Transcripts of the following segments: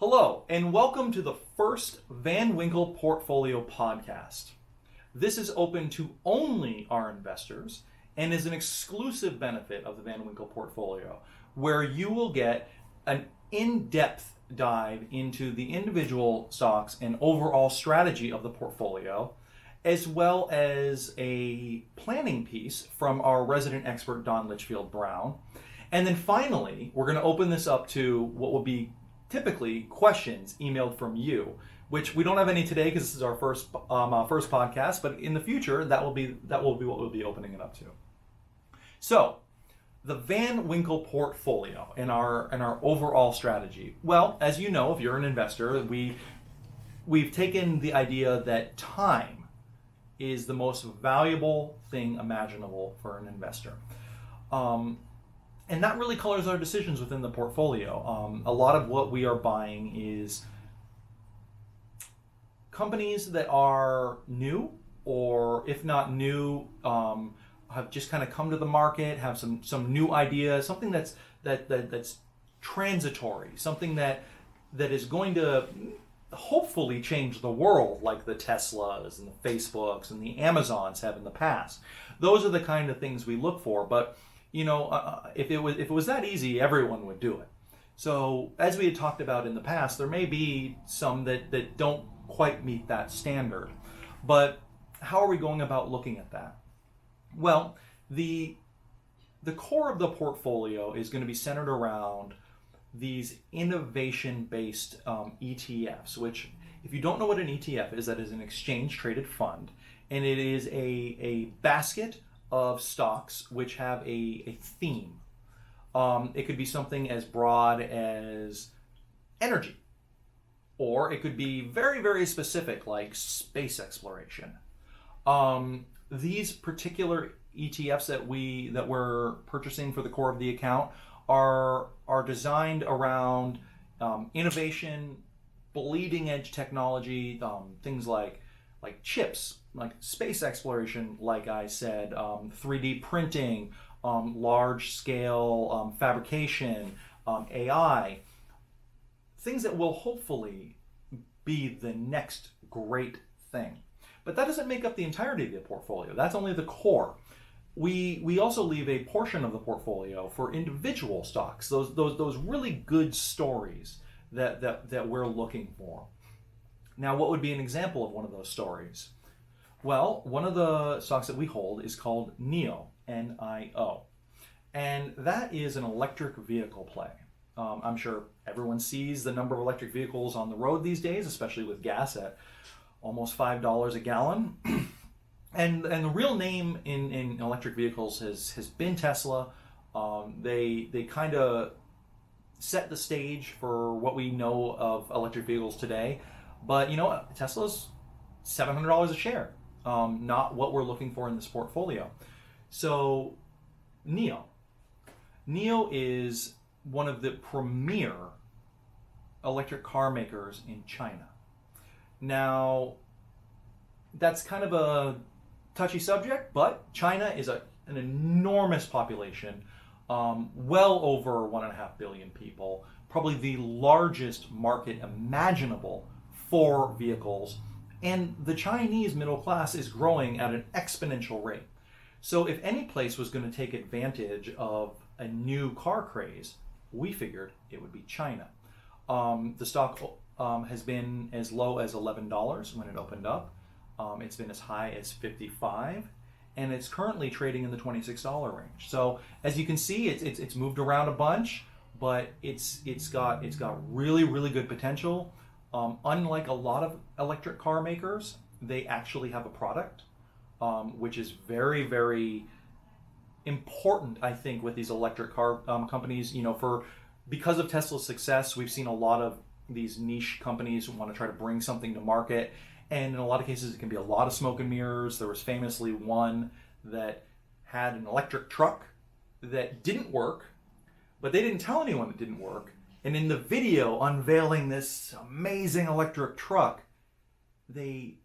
Hello, and welcome to the first Van Winkle Portfolio Podcast. This is open to only our investors and is an exclusive benefit of the Van Winkle Portfolio, where you will get an in-depth dive into the individual stocks and overall strategy of the portfolio, as well as a planning piece from our resident expert, Don Litchfield Brown. And then finally, we're going to open this up to what will be typically questions emailed from you, which we don't have any today because this is our first podcast, but in the future that will be what we'll be opening it up to. So, the Van Winkle portfolio and our overall strategy. Well, as you know, if you're an investor, we've taken the idea that time is the most valuable thing imaginable for an investor. And that really colors our decisions within the portfolio. A lot of what we are buying is companies that are new, or if not new, have just kind of come to the market, have some new ideas, something that's transitory, something that is going to hopefully change the world, like the Teslas and the Facebooks and the Amazons have in the past. Those are the kind of things we look for, but you know, if it was that easy, everyone would do it. So, as we had talked about in the past, there may be some that don't quite meet that standard. But how are we going about looking at that? Well, the core of the portfolio is going to be centered around these innovation-based ETFs, which, if you don't know what an ETF is, that is an exchange-traded fund, and it is a basket of stocks which have a theme. It could be something as broad as energy, or it could be very, very specific like space exploration. These particular ETFs that we're purchasing for the core of the account are designed around innovation, bleeding edge technology, things like chips, like space exploration, like I said, 3D printing, large scale fabrication, AI, things that will hopefully be the next great thing. But that doesn't make up the entirety of the portfolio. That's only the core. We also leave a portion of the portfolio for individual stocks, those really good stories that we're looking for. Now, what would be an example of one of those stories? Well, one of the stocks that we hold is called NIO, N-I-O. And that is an electric vehicle play. I'm sure everyone sees the number of electric vehicles on the road these days, especially with gas at almost $5 a gallon. And the real name in electric vehicles has been Tesla. They kind of set the stage for what we know of electric vehicles today. But you know what? Tesla's $700 a share. Not what we're looking for in this portfolio. So, NIO. NIO is one of the premier electric car makers in China. Now, that's kind of a touchy subject, but China is an enormous population, well over 1.5 billion people, probably the largest market imaginable for vehicles, and the Chinese middle class is growing at an exponential rate. So if any place was going to take advantage of a new car craze, we figured it would be China. The stock has been as low as $11 when it opened up. It's been as high as $55, and it's currently trading in the $26 range. So as you can see, it's moved around a bunch, but it's got really, really good potential. Unlike a lot of electric car makers, they actually have a product, which is very, very important, I think, with these electric car companies. You know, because of Tesla's success, we've seen a lot of these niche companies who want to try to bring something to market, and in a lot of cases, it can be a lot of smoke and mirrors. There was famously one that had an electric truck that didn't work, but they didn't tell anyone it didn't work. And in the video unveiling this amazing electric truck, they,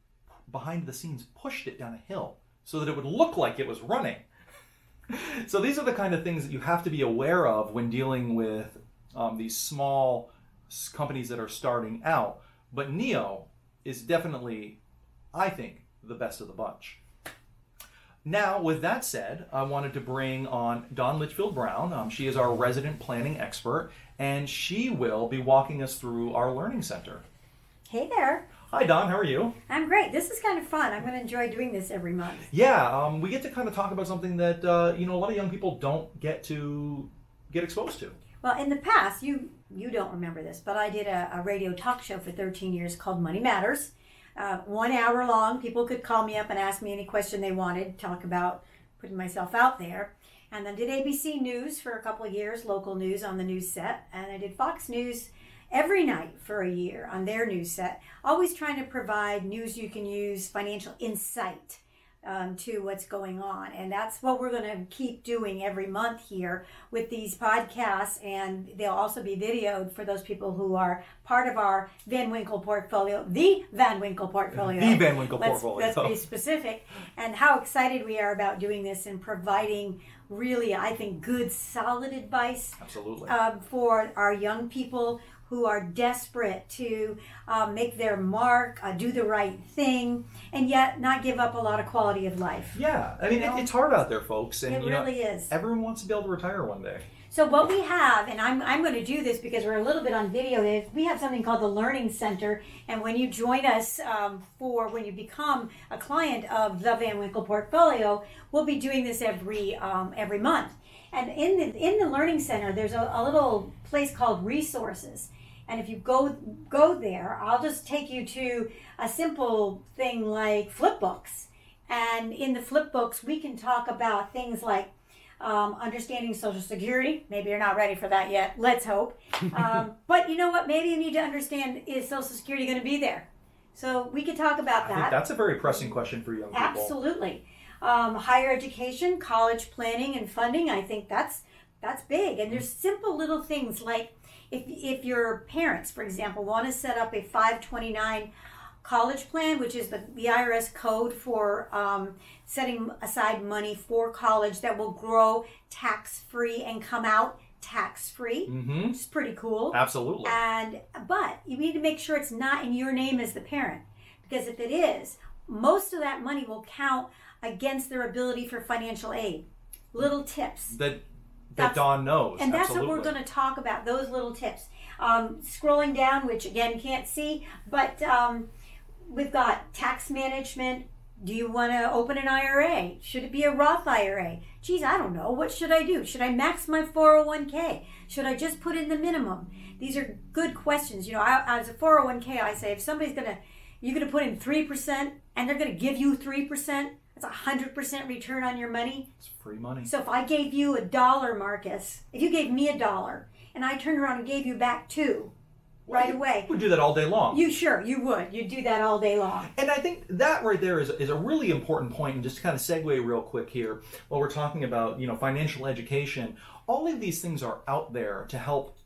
behind the scenes, pushed it down a hill so that it would look like it was running. So these are the kind of things that you have to be aware of when dealing with these small companies that are starting out. But Neo is definitely, I think, the best of the bunch. Now, with that said, I wanted to bring on Dawn Litchfield Brown. She is our resident planning expert, and she will be walking us through our learning center. Hey there. Hi, Dawn. How are you? I'm great. This is kind of fun. I'm going to enjoy doing this every month. Yeah, we get to kind of talk about something that a lot of young people don't get to get exposed to. Well, in the past, you don't remember this, but I did a radio talk show for 13 years called Money Matters. 1 hour long. People could call me up and ask me any question they wanted, talk about putting myself out there. And then did ABC News for a couple of years, local news on the news set. And I did Fox News every night for a year on their news set, always trying to provide news you can use, financial insight to what's going on. And that's what we're going to keep doing every month here with these podcasts. And they'll also be videoed for those people who are part of our Van Winkle portfolio, the Van Winkle portfolio. The Van Winkle portfolio. Let's be specific. And how excited we are about doing this and providing really, I think, good, solid advice. Absolutely. For our young people who are desperate to make their mark, do the right thing, and yet not give up a lot of quality of life. Yeah, I mean, it's hard out there, folks. And, it really is. Everyone wants to be able to retire one day. So what we have, and I'm going to do this because we're a little bit on video, is we have something called the Learning Center. And when you join us when you become a client of the Van Winkle portfolio, we'll be doing this every month. And in the Learning Center, there's a little place called Resources. And if you go there, I'll just take you to a simple thing like flip books. And in the flip books, we can talk about things like understanding Social Security. Maybe you're not ready for that yet. Let's hope. But you know what? Maybe you need to understand, is Social Security going to be there? So we could talk about that. I think that's a very pressing question for young people. Absolutely. Higher education, college planning and funding, I think that's big. And there's simple little things like if your parents, for example, want to set up a 529 college plan, which is the IRS code for setting aside money for college that will grow tax-free and come out tax-free, which is pretty cool. Absolutely. But you need to make sure it's not in your name as the parent, because if it is, most of that money will count against their ability for financial aid. Little tips. That Dawn knows. And that's Absolutely. what we're going to talk about, those little tips. Scrolling down, which again can't see, but we've got tax management. Do you want to open an IRA? Should it be a Roth IRA? Geez, I don't know. What should I do? Should I max my 401k? Should I just put in the minimum? These are good questions. As a 401k, I say if you're going to put in 3% and they're going to give you 3%, that's 100% return on your money. It's free money. So if I gave you $1, Marcus, if you gave me $1 and I turned around and gave you back $2 right away. We'd do that all day long. You would. You'd do that all day long. And I think that right there is a really important point, and just to kind of segue real quick here, while we're talking about, financial education, all of these things are out there to help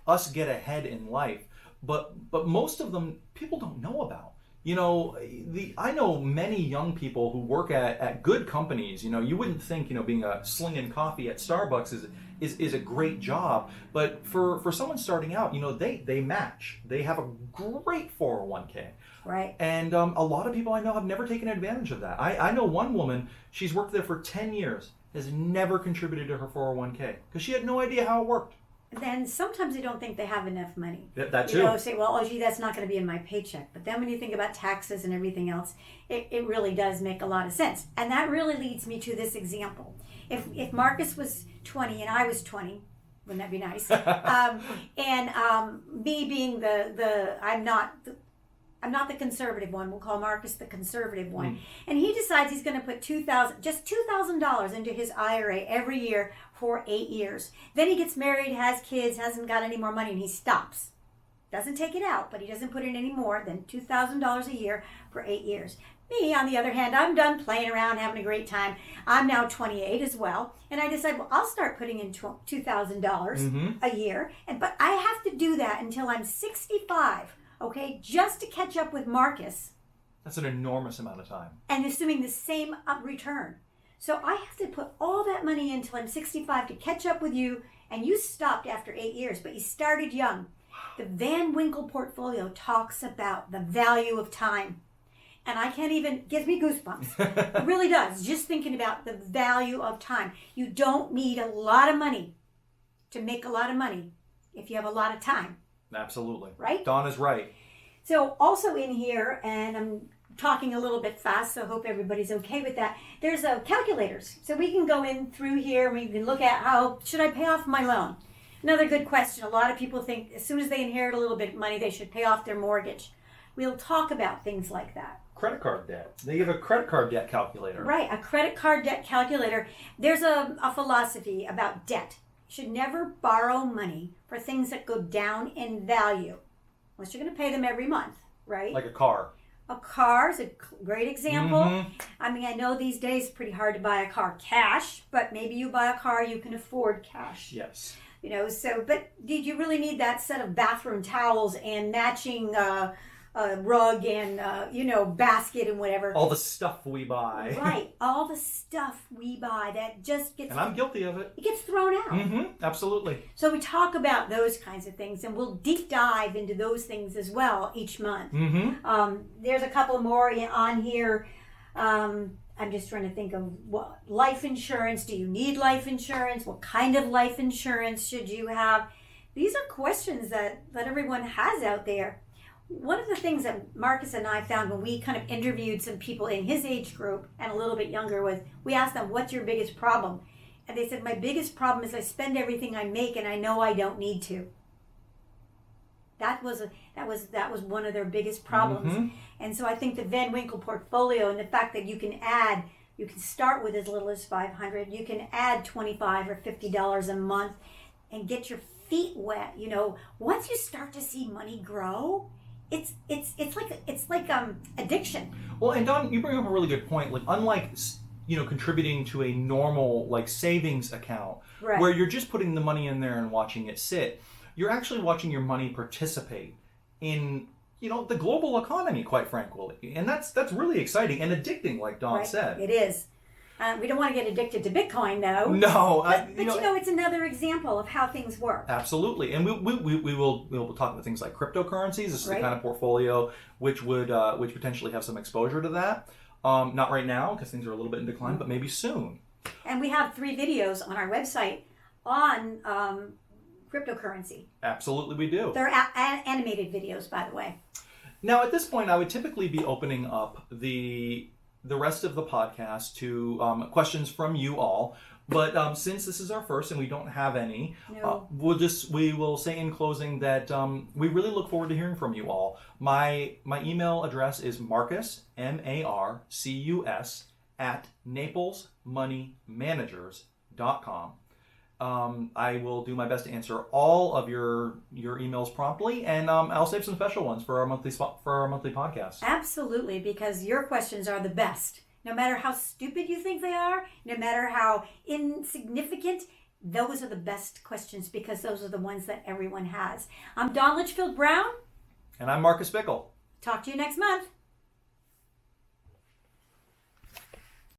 us get ahead in life, but most of them people don't know about. I know many young people who work at good companies. You wouldn't think, being a slinging coffee at Starbucks is a great job, but for someone starting out, they match. They have a great 401k. Right. And a lot of people I know have never taken advantage of that. I know one woman, she's worked there for 10 years, has never contributed to her 401k because she had no idea how it worked. Then sometimes they don't think they have enough money. That too. Say, well, that's not going to be in my paycheck. But then when you think about taxes and everything else, it really does make a lot of sense. And that really leads me to this example. If Marcus was 20 and I was 20, wouldn't that be nice? Me being I'm not the conservative one. We'll call Marcus the conservative one. And he decides he's going to put $2,000 into his IRA every year for 8 years. Then he gets married, has kids, hasn't got any more money, and he stops. Doesn't take it out, but he doesn't put in any more than $2,000 a year for 8 years. Me, on the other hand, I'm done playing around, having a great time. I'm now 28 as well, and I decide, I'll start putting in $2,000 a year, but I have to do that until I'm 65. Okay, just to catch up with Marcus. That's an enormous amount of time. And assuming the same return. So I have to put all that money in until I'm 65 to catch up with you, and you stopped after 8 years, but you started young. The Van Winkle portfolio talks about the value of time. And I can't even, gives me goosebumps. It really does. Just thinking about the value of time. You don't need a lot of money to make a lot of money if you have a lot of time. Absolutely. Right? Dawn is right. So also in here, and I'm talking a little bit fast, so I hope everybody's okay with that. There's calculators. So we can go in through here and we can look at how, should I pay off my loan? Another good question. A lot of people think as soon as they inherit a little bit of money, they should pay off their mortgage. We'll talk about things like that. Credit card debt. They give a credit card debt calculator. Right, a credit card debt calculator. There's a philosophy about debt. You should never borrow money for things that go down in value, unless you're going to pay them every month, right? Like a car. A car is a great example. Mm-hmm. I mean, I know these days it's pretty hard to buy a car cash, but maybe you buy a car you can afford cash. Yes. You know, so, but did you really need that set of bathroom towels and matching rug and, basket and whatever? All the stuff we buy. Right. All the stuff we buy that just gets... And I'm guilty of it. It gets thrown out. Mm-hmm. Absolutely. So we talk about those kinds of things, and we'll deep dive into those things as well each month. Mm-hmm. There's a couple more on here. I'm just trying to think of what life insurance. Do you need life insurance? What kind of life insurance should you have? These are questions that everyone has out there. One of the things that Marcus and I found when we kind of interviewed some people in his age group and a little bit younger was we asked them, what's your biggest problem? And they said, my biggest problem is I spend everything I make and I know I don't need to. That was one of their biggest problems. Mm-hmm. And so I think the Van Winkle portfolio and the fact that you can start with as little as $500, you can add $25 or $50 a month and get your feet wet. You know, once you start to see money grow, it's like addiction. Well, and Don, you bring up a really good point. Like, unlike contributing to a normal like savings account, Right. where you're just putting the money in there and watching it sit, you're actually watching your money participate in the global economy, quite frankly, and that's really exciting and addicting, like Dawn Right. said. It is. We don't want to get addicted to Bitcoin, though. No, but it's another example of how things work. Absolutely, and we will talk about things like cryptocurrencies. This is Right. the kind of portfolio which potentially have some exposure to that. Not right now because things are a little bit in decline, but maybe soon. And we have 3 videos on our website on cryptocurrency. Absolutely, we do. They're animated videos, by the way. Now, at this point, I would typically be opening up the rest of the podcast to questions from you all. But since this is our first and we don't have any, No. we will say in closing that we really look forward to hearing from you all. My email address is Marcus, Marcus, at NaplesMoneyManagers.com. I will do my best to answer all of your emails promptly, and I'll save some special ones for our monthly podcast. Absolutely, because your questions are the best. No matter how stupid you think they are, no matter how insignificant, those are the best questions because those are the ones that everyone has. I'm Dawn Litchfield Brown. And I'm Marcus Bickle. Talk to you next month.